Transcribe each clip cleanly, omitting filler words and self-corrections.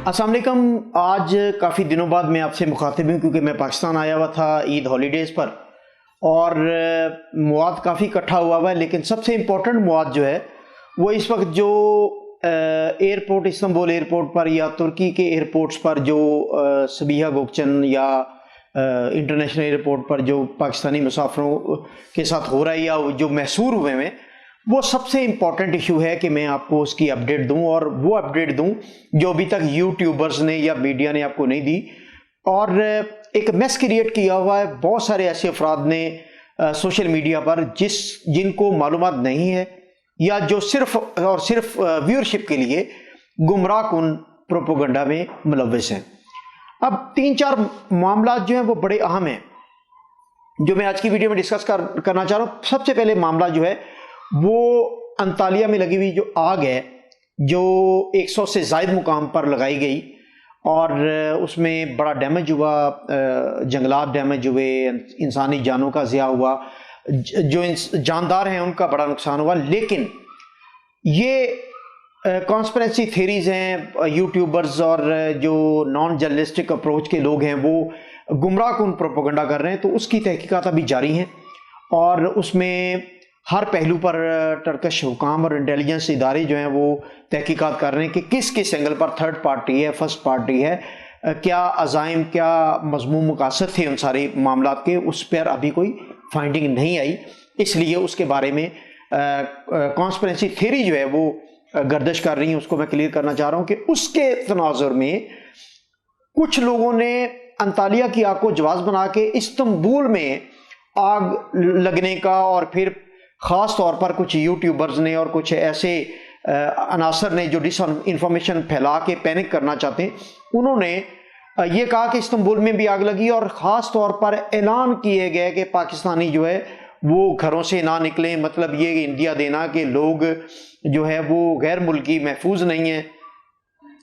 अस्सलाम वालेकुम। आज काफ़ी दिनों बाद मैं आपसे मुखातिब हूँ क्योंकि मैं पाकिस्तान आया हुआ था ईद हॉलीडेज़ पर और मवाद काफ़ी इकट्ठा हुआ है, लेकिन सबसे इम्पोर्टेंट मवाद जो है वो इस वक्त जो एयरपोर्ट इस्तांबुल एयरपोर्ट पर या तुर्की के एयरपोर्ट्स पर जो सबिहा गोकचन या इंटरनेशनल एयरपोर्ट पर जो पाकिस्तानी मुसाफिरों के साथ हो रहा है या जो महसूर हुए हैं, वो सबसे इम्पॉर्टेंट इशू है कि मैं आपको उसकी अपडेट दूं और वो अपडेट दूं जो अभी तक यूट्यूबर्स ने या मीडिया ने आपको नहीं दी। और एक मैस क्रिएट किया हुआ है बहुत सारे ऐसे अफराद ने सोशल मीडिया पर जिनको मालूमात नहीं है या जो सिर्फ और सिर्फ व्यूअरशिप के लिए गुमराह कुन प्रोपोगंडा में मुलव्वस हैं। अब 3-4 मामला जो हैं वो बड़े अहम हैं जो मैं आज की वीडियो में डिस्कस करना चाह रहा हूँ। सबसे पहले मामला जो है वो अंतालिया में लगी हुई जो आग है जो 100 से ज़ायद मुकाम पर लगाई गई और उसमें बड़ा डैमेज हुआ, जंगलात डैमेज हुए, इंसानी जानों का ज़िया हुआ, जो जानदार हैं उनका बड़ा नुकसान हुआ। लेकिन ये कॉन्स्पिरेसी थ्योरीज हैं, यूट्यूबर्स और जो नॉन जर्नलिस्टिक अप्रोच के लोग हैं वो गुमराह कुन प्रोपोगंडा कर रहे हैं, तो उसकी तहकीकात अभी जारी हैं और उसमें हर पहलू पर टर्किश हुकाम और इंटेलिजेंस इदारे जो हैं वो तहकीकात कर रहे हैं कि किस किस एंगल पर थर्ड पार्टी है, फर्स्ट पार्टी है, क्या अज़ाइम, क्या मज़मूम मकासद थे उन सारे मामला के, उस पर अभी कोई फाइंडिंग नहीं आई। इसलिए उसके बारे में कॉन्स्पिरेसी थ्योरी जो है वो गर्दिश कर रही है, उसको मैं क्लियर करना चाह रहा हूँ कि उसके तनाजुर में कुछ लोगों ने अंतालिया की आग को जवाज़ बना के इस्तांबुल में आग लगने का और फिर ख़ास तौर पर कुछ यूट्यूबर्स ने और कुछ ऐसे अनासर ने जो डिस इंफॉर्मेशन फैला के पैनिक करना चाहते हैं, उन्होंने ये कहा कि इस्तांबुल में भी आग लगी और ख़ास तौर पर ऐलान किए गए कि पाकिस्तानी जो है वो घरों से ना निकलें। मतलब ये इंडिया देना कि लोग जो है वो गैर मुल्की महफूज नहीं हैं,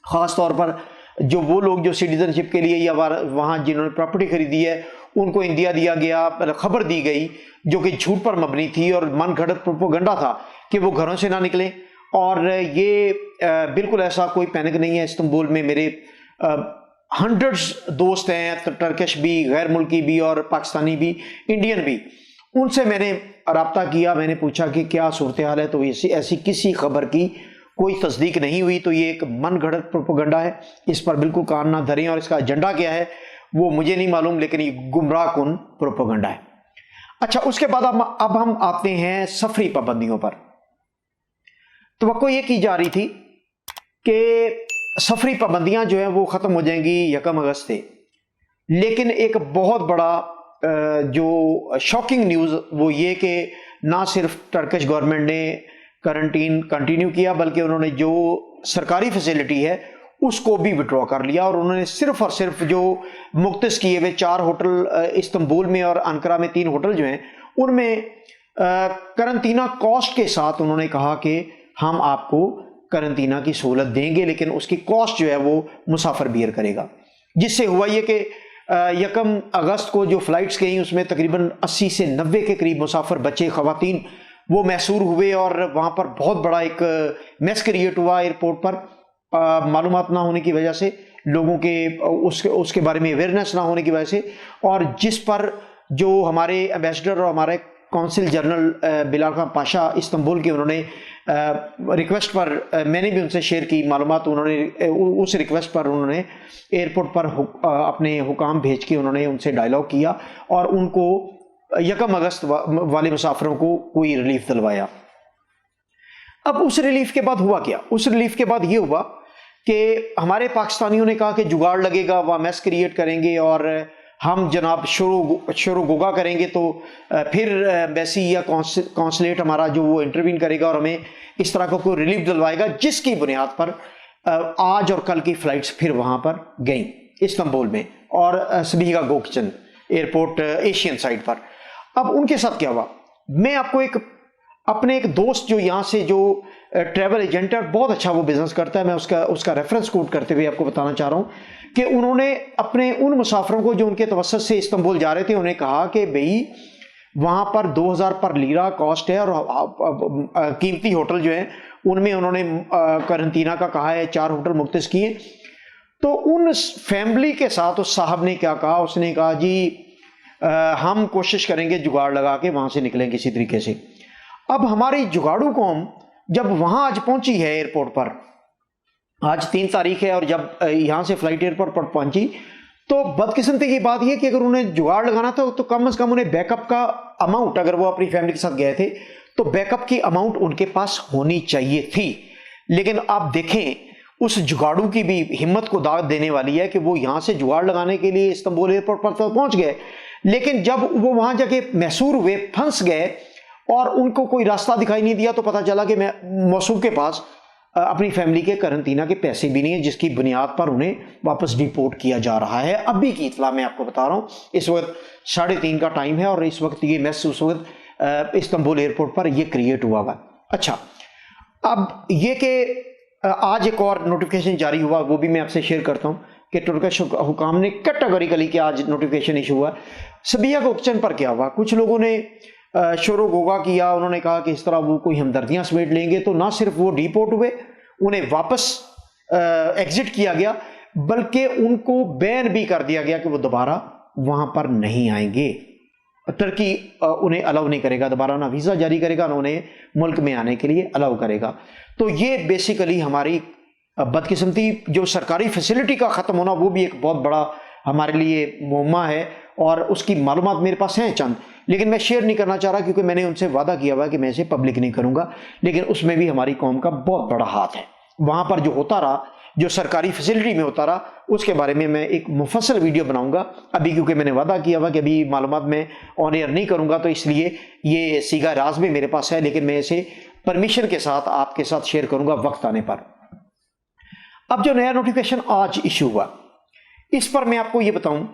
ख़ास तौर पर जो वो लोग जो सिटीजनशिप के लिए या वहाँ जिन्होंने प्रॉपर्टी खरीदी है उनको इंडिया दिया गया, खबर दी गई जो कि झूठ पर मबनी थी और मन घड़त प्रोपोगंडा था कि वो घरों से ना निकलें। और ये बिल्कुल ऐसा कोई पैनिक नहीं है। इस्तांबुल में मेरे हंड्रेड्स दोस्त हैं, टर्किश भी, गैर मुल्की भी और पाकिस्तानी भी, इंडियन भी। उनसे मैंने रब्ता किया, मैंने पूछा कि क्या सूरत हाल है, तो ऐसी किसी खबर की कोई तस्दीक नहीं हुई। तो ये एक मन घड़त प्रोपोगंडा है, इस पर बिल्कुल कान ना धरें और इसका एजेंडा क्या है वो मुझे नहीं मालूम, लेकिन ये गुमराह कुन प्रोपोगंडा है। अच्छा, उसके बाद अब हम आते हैं सफरी पाबंदियों पर। तो ये की जा रही थी कि सफरी पाबंदियां जो है वो ख़त्म हो जाएंगी 1 अगस्त से, लेकिन एक बहुत बड़ा जो शॉकिंग न्यूज़ वो ये कि ना सिर्फ टर्किश गवर्नमेंट ने करंटीन कंटिन्यू किया बल्कि उन्होंने जो सरकारी फैसिलिटी है उसको भी विड्रॉ कर लिया और उन्होंने सिर्फ और सिर्फ जो मुख्तस किए हुए 4 होटल इस्तांबुल में और अंकारा में 3 होटल जो हैं उनमें करंटीना कॉस्ट के साथ उन्होंने कहा कि हम आपको करंटीना की सहूलत देंगे, लेकिन उसकी कॉस्ट जो है वो मुसाफिर बियर करेगा। जिससे हुआ ये कि 1 अगस्त को जो फ़्लाइट्स गई उसमें तकरीबन 80 से 90 के करीब मुसाफिर, बच्चे, ख़वातीन वो महसूर हुए और वहाँ पर बहुत बड़ा एक मैस क्रिएट हुआ एयरपोर्ट पर। मालूमात ना होने की वजह से, लोगों के उसके बारे में अवेयरनेस ना होने की वजह से, और जिस पर जो हमारे एम्बेसडर और हमारे council general Bilal Khan Pasha Istanbul के, उन्होंने रिक्वेस्ट पर मैंने भी उनसे शेयर की मालूमात, उन्होंने उस रिक्वेस्ट पर उन्होंने एयरपोर्ट पर अपने हुकाम भेज के उन्होंने उनसे डायलॉग किया और उनको 1 अगस्त वाले मुसाफिरों को कोई रिलीफ दिलवाया। अब उस रिलीफ के बाद हुआ क्या? उस रिलीफ के बाद ये हुआ कि हमारे पाकिस्तानियों ने कहा कि जुगाड़ लगेगा, वह मैस क्रिएट करेंगे और हम जनाब शुरू गोगा करेंगे, तो फिर एम्बेसी या कौंसलेट हमारा जो वो इंटरवीन करेगा और हमें इस तरह का कोई रिलीफ दिलवाएगा, जिसकी बुनियाद पर आज और कल की फ़्लाइट्स फिर वहाँ पर गईं इस्तांबुल में और सबिहा गोकचन एयरपोर्ट एशियन साइड पर। अब उनके साथ क्या हुआ, मैं आपको अपने एक दोस्त जो यहाँ से जो ट्रैवल एजेंट है, बहुत अच्छा वो बिज़नेस करता है, मैं उसका रेफरेंस कोट करते हुए आपको बताना चाह रहा हूँ कि उन्होंने अपने उन मुसाफिरों को जो उनके तवस्सुत से इस्तांबुल जा रहे थे उन्हें कहा कि भाई वहाँ पर 2000 पर लीरा कॉस्ट है और कीमती होटल जो है उनमें उन्होंने करंटीना का कहा है, 4 होटल मुख्तस किए। تو ان فیملی کے ساتھ اس صاحب نے کیا کہا، اس نے کہا جی ہم کوشش کریں گے جگاڑ لگا کے وہاں سے نکلیں کسی طریقے سے۔ اب ہماری جگاڑو قوم جب وہاں آج پہنچی ہے ایئرپورٹ پر، آج 3 تاریخ ہے، اور جب یہاں سے فلائٹ ایئرپورٹ پر پہنچی تو بدقسمتی کی بات یہ کہ اگر انہیں جگاڑ لگانا تھا تو کم از کم انہیں بیک اپ کا اماؤنٹ، اگر وہ اپنی فیملی کے ساتھ گئے تھے تو بیک اپ کی اماؤنٹ ان کے پاس ہونی چاہیے تھی۔ لیکن آپ دیکھیں اس جگاڑو کی بھی ہمت کو داد دینے والی ہے کہ وہ یہاں سے جگاڑ لگانے کے لیے استنبول ایئرپورٹ پر تو پہنچ گئے، لیکن جب وہ وہاں جا کے محصور ہوئے، پھنس گئے اور ان کو کوئی راستہ دکھائی نہیں دیا، تو پتہ چلا کہ موصوف کے پاس اپنی فیملی کے قرنطینہ کے پیسے بھی نہیں ہیں، جس کی بنیاد پر انہیں واپس ڈیپورٹ کیا جا رہا ہے۔ ابھی کی اطلاع میں آپ کو بتا رہا ہوں، اس وقت 3:30 کا ٹائم ہے، اور اس وقت یہ میس اس وقت استنبول ایئرپورٹ پر یہ کریٹ ہوا ہوا۔ اچھا، اب یہ کہ آج ایک اور نوٹیفیکیشن جاری ہوا، وہ بھی میں آپ سے شیئر کرتا ہوں کہ ترکش حکام نے کیٹیگوریکلی کہ آج نوٹیفیکیشن ایشو ہوا۔ سبیہ کوکچن پر کیا ہوا، کچھ لوگوں نے شور و غوغا کیا، انہوں نے کہا کہ اس طرح وہ کوئی ہمدردیاں سمیٹ لیں گے، تو نہ صرف وہ ڈیپورٹ ہوئے، انہیں واپس ایگزٹ کیا گیا، بلکہ ان کو بین بھی کر دیا گیا کہ وہ دوبارہ وہاں پر نہیں آئیں گے۔ ترکی انہیں الاؤ نہیں کرے گا، دوبارہ نہ ویزا جاری کرے گا، نہ انہیں ملک میں آنے کے لیے الاؤ کرے گا۔ تو یہ بیسیکلی ہماری بدقسمتی، جو سرکاری فیسلٹی کا ختم ہونا، وہ بھی ایک بہت بڑا ہمارے لیے معمہ ہے، اور اس کی معلومات میرے پاس ہیں چند، لیکن میں شیئر نہیں کرنا چاہ رہا کیونکہ میں نے ان سے وعدہ کیا ہوا کہ میں اسے پبلک نہیں کروں گا، لیکن اس میں بھی ہماری قوم کا بہت بڑا ہاتھ ہے۔ وہاں پر جو ہوتا رہا، جو سرکاری فیسلٹی میں ہوتا رہا، اس کے بارے میں ایک مفصل ویڈیو بناؤں گا ابھی، کیونکہ میں نے وعدہ کیا ہوا کہ ابھی معلومات میں آن ایئر نہیں کروں گا، تو اس لیے یہ سیگا راز بھی میرے پاس ہے، لیکن میں اسے پرمیشن کے ساتھ آپ کے ساتھ شیئر کروں گا وقت آنے پر۔ اب جو نیا نوٹیفیکیشن آج ایشو ہوا، اس پر میں آپ کو یہ بتاؤں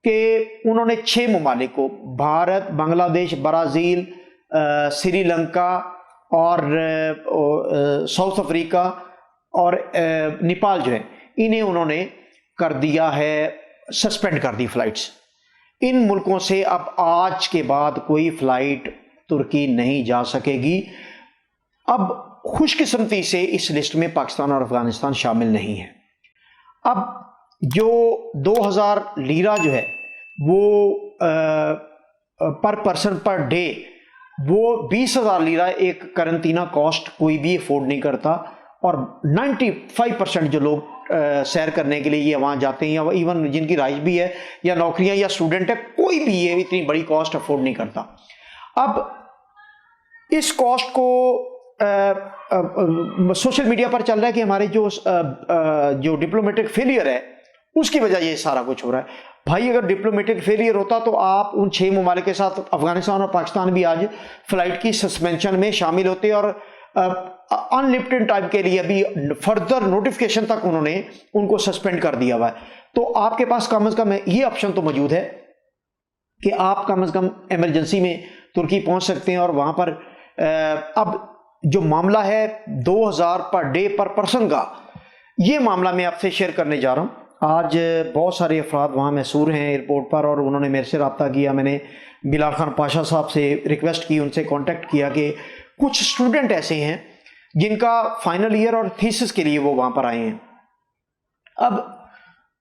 کہ انہوں نے 6 ممالک کو، بھارت، بنگلہ دیش، برازیل، سری لنکا اور ساؤتھ افریقہ اور نیپال جو ہے، انہیں انہوں نے کر دیا ہے، سسپینڈ کر دی فلائٹس۔ ان ملکوں سے اب آج کے بعد کوئی فلائٹ ترکی نہیں جا سکے گی۔ اب خوش قسمتی سے اس لسٹ میں پاکستان اور افغانستان شامل نہیں ہے۔ اب جو 2000 لیرہ جو ہے وہ پر پرسن پر ڈے، وہ 20,000 لیرہ ایک قرنطینہ کاسٹ کوئی بھی افورڈ نہیں کرتا، اور 95% جو لوگ سیر کرنے کے لیے یہ وہاں جاتے ہیں، یا ایون جن کی رہائش بھی ہے یا نوکریاں یا اسٹوڈنٹ ہے، کوئی بھی یہ اتنی بڑی کاسٹ افورڈ نہیں کرتا۔ اب اس کاسٹ کو سوشل میڈیا پر چل رہا ہے کہ ہمارے جو ڈپلومیٹک فیلئر ہے اس کی وجہ یہ سارا کچھ ہو رہا ہے۔ بھائی اگر ڈپلومیٹک فیلئر ہوتا تو آپ ان 6 ممالک کے ساتھ افغانستان اور پاکستان بھی آج فلائٹ کی سسپینشن میں شامل ہوتے، اور ان لمٹڈ ٹائم کے لیے ابھی فردر نوٹیفیکیشن تک انہوں نے ان کو سسپینڈ کر دیا ہوا ہے۔ تو آپ کے پاس کم از کم یہ آپشن تو موجود ہے کہ آپ کم از کم ایمرجنسی میں ترکی پہنچ سکتے ہیں، اور وہاں پر اب جو معاملہ ہے 2000 پر ڈے پر پرسن کا، یہ معاملہ میں آپ سے شیئر کرنے جا رہا ہوں۔ آج بہت سارے افراد وہاں محصور ہیں ایئرپورٹ پر، اور انہوں نے میرے سے رابطہ کیا، میں نے بلال خان پاشا صاحب سے ریکویسٹ کی، ان سے کانٹیکٹ کیا کہ کچھ اسٹوڈنٹ ایسے ہیں جن کا فائنل ایئر اور تھیسس کے لیے وہ وہاں پر آئے ہیں۔ اب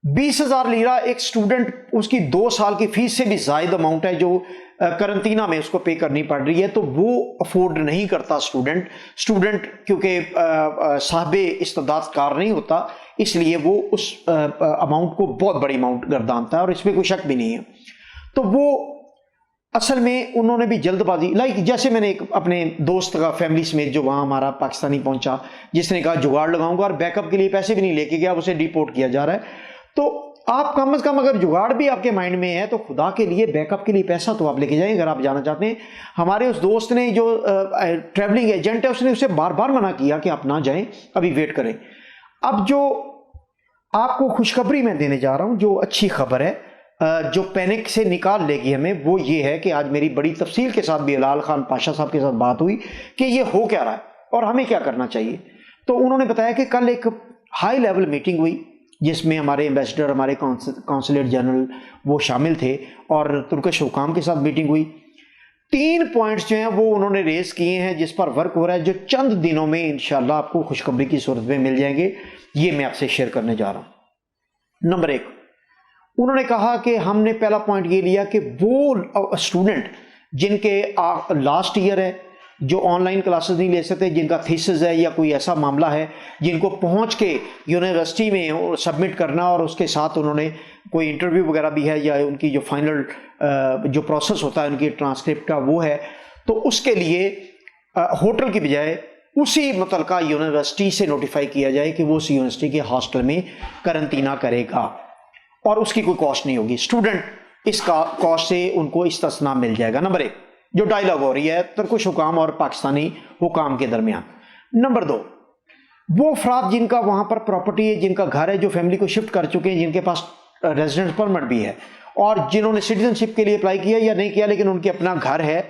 20,000 لیرہ ایک اسٹوڈنٹ، اس کی 2 سال کی فیس سے بھی زائد اماؤنٹ ہے جو قرنطینہ میں اس کو پے کرنی پڑ رہی ہے، تو وہ افورڈ نہیں کرتا اسٹوڈنٹ کیونکہ صاحب استعداد کار نہیں ہوتا، اس لیے وہ اس اماؤنٹ کو بہت بڑی اماؤنٹ گردانتا ہے، اور اس میں کوئی شک بھی نہیں ہے۔ تو وہ اصل میں انہوں نے بھی جلد بازی، جیسے میں نے ایک اپنے دوست کا فیملی سمیت جو وہاں ہمارا پاکستانی پہنچا، جس نے کہا جگاڑ لگاؤں گا، اور بیک اپ کے لیے پیسے بھی نہیں لے کے گیا، اسے ڈیپورٹ کیا جا رہا ہے۔ تو آپ کم از کم اگر جگاڑ بھی آپ کے مائنڈ میں ہے تو خدا کے لیے بیک اپ کے لیے پیسہ تو آپ لے کے جائیں اگر آپ جانا چاہتے ہیں۔ ہمارے اس دوست نے جو ٹریولنگ ایجنٹ ہے، اس نے اسے بار بار منع کیا کہ آپ نہ جائیں، ابھی ویٹ کریں۔ اب جو آپ کو خوشخبری میں دینے جا رہا ہوں، جو اچھی خبر ہے، جو پینک سے نکال لے گی ہمیں، وہ یہ ہے کہ آج میری بڑی تفصیل کے ساتھ بلال خان پاشا صاحب کے ساتھ بات ہوئی کہ یہ ہو کیا رہا ہے اور ہمیں کیا کرنا چاہیے۔ تو انہوں نے بتایا کہ کل ایک ہائی لیول میٹنگ ہوئی جس میں ہمارے ایمبیسڈر، ہمارے کونسلیٹ جنرل وہ شامل تھے، اور ترکش حکام کے ساتھ میٹنگ ہوئی۔ 3 پوائنٹس جو ہیں وہ انہوں نے ریز کیے ہیں جس پر ورک ہو رہا ہے، جو چند دنوں میں انشاءاللہ آپ کو خوشخبری کی صورت میں مل جائیں گے۔ یہ میں آپ سے شیئر کرنے جا رہا ہوں۔ नंबर एक, उन्होंने कहा कि हमने पहला पॉइंट ये लिया कि वो स्टूडेंट जिनके लास्ट ईयर है, जो ऑनलाइन क्लासेस नहीं ले सकते, जिनका थीसिस है या कोई ऐसा मामला है जिनको पहुंच के यूनिवर्सिटी में सबमिट करना और उसके साथ उन्होंने कोई इंटरव्यू वगैरह भी है या उनकी जो फाइनल जो प्रोसेस होता है उनकी ट्रांसक्रिप्ट का वो है, तो उसके लिए होटल की बजाय उसी मुतलका यूनिवर्सिटी से नोटिफाई किया जाए कि वो उस यूनिवर्सिटी के हॉस्टल में करंतना करेगा और उसकी कोई कॉस्ट नहीं होगी। स्टूडेंट इस कॉस्ट से उनको इस्तिस्ना मिल जाएगा। नंबर एक, जो डायलॉग हो रही है तुर्किश हुकाम और पाकिस्तानी हुकाम के दरमियान। नंबर दो, वो अफराद जिनका वहाँ पर प्रॉपर्टी है, जिनका घर है, जो फैमिली को शिफ्ट कर चुके हैं, जिनके पास रेजिडेंस परमिट भी है और जिन्होंने सिटीजनशिप के लिए अप्लाई किया या नहीं किया लेकिन उनके अपना घर है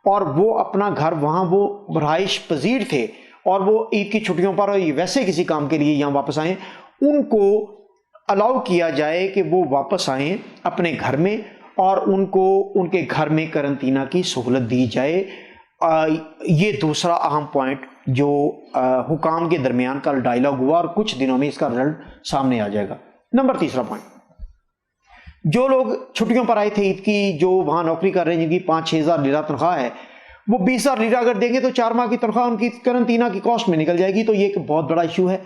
और वो अपना घर वहाँ वो रहाइश पजीर थे और वो ईद की छुट्टियों पर वैसे किसी काम के लिए यहाँ वापस आए, उनको अलाउ किया जाए कि वो वापस आएँ अपने घर में और उनको उनके घर में करंतना की सहूलत दी जाए। ये दूसरा अहम पॉइंट जो हुकाम के दरमियान कल डायलॉग हुआ और कुछ दिनों में इसका रिजल्ट सामने आ जाएगा। नंबर तीसरा पॉइंट, जो लोग छुट्टियों पर आए थे ईद की, जो वहाँ नौकरी कर रहे हैं, जिनकी 5-6 हज़ार लीरा तनख्वाह है, वो 20 हज़ार लीरा अगर देंगे तो 4 माह की तनख्वाह उनकी करंतना की कॉस्ट में निकल जाएगी। तो ये एक बहुत बड़ा इशू है।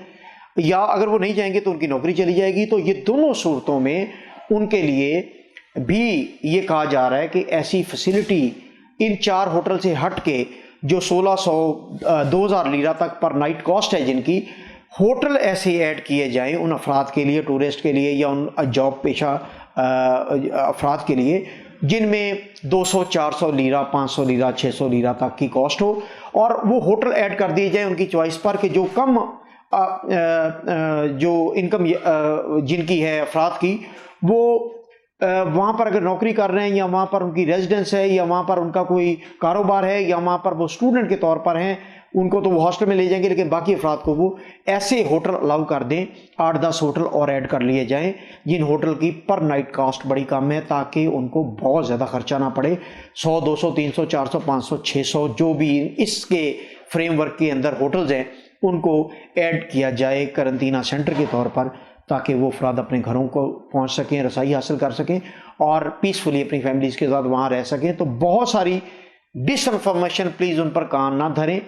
या अगर वो नहीं जाएंगे तो उनकी नौकरी चली जाएगी। तो ये दोनों सूरतों में उनके लिए भी ये कहा जा रहा है कि ऐसी फैसिलिटी इन 4 होटल से हट के जो 1600-2000 लीरा तक पर नाइट कॉस्ट है जिनकी, होटल ऐसे ऐड किए जाएं उन अफराद के लिए, टूरिस्ट के लिए या उन जॉब पेशा अफराद के लिए जिनमें 200-400 लीरा, 500 लीरा, 600 लीरा तक की कॉस्ट हो, और वो होटल ऐड कर दिए जाए उनकी चॉइस पर कि जो कम जो इनकम जिनकी है अफराद की, वो वहाँ पर अगर नौकरी कर रहे हैं या वहाँ पर उनकी रेजिडेंस है या वहाँ पर उनका कोई कारोबार है या वहाँ पर वो स्टूडेंट के तौर पर हैं, उनको तो वो हॉस्टल में ले जाएंगे, लेकिन बाकी अफराद को वो ऐसे होटल अलाउ कर दें। 8-10 होटल और ऐड कर लिए जाएं जिन होटल की पर नाइट कॉस्ट बड़ी कम है, ताकि उनको बहुत ज़्यादा खर्चा ना पड़े। 100, 200, 300, 400, 500, 600 जो भी इसके फ्रेमवर्क के अंदर होटल्स हैं उनको ऐड किया जाए करंतना सेंटर के तौर पर, ताकि वो अफराद अपने घरों को पहुंच सकें, रसाई हासिल कर सकें और पीसफुली अपनी फैमिलीज़ के साथ वहाँ रह सकें। तो बहुत सारी डिसइंफॉर्मेशन प्लीज़ उन पर कान ना धरें।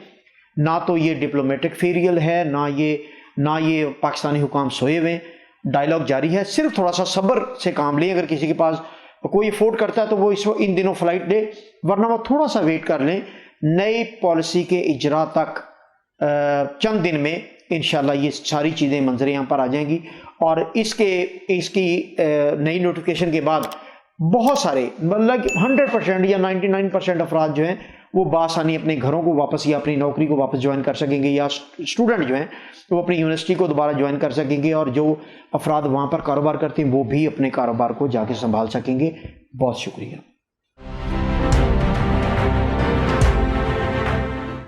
ना तो ये डिप्लोमेटिक फेरियल है, ना ये पाकिस्तानी हुकाम सोए हुए, डायलॉग जारी है। सिर्फ थोड़ा सा सब्र से काम लें। अगर किसी के पास कोई अफोर्ड करता है तो वो इन दिनों फ़्लाइट ले, वरना वो थोड़ा सा वेट कर लें। नई पॉलिसी के इजरा तक चंद दिन में इंशाल्लाह ये सारी चीज़ें मंजर यहाँ पर आ जाएंगी और इसकी नई नोटिफिकेशन के बाद बहुत सारे मतलब 100% या 99% अफराद जो हैं वो बासानी अपने घरों को वापस या अपनी नौकरी को वापस ज्वाइन कर सकेंगे, या स्टूडेंट जो हैं वो अपनी यूनिवर्सिटी को दोबारा ज्वाइन कर सकेंगे, और जो अफराद वहाँ पर कारोबार करते हैं वो भी अपने कारोबार को जाके संभाल सकेंगे। बहुत शुक्रिया।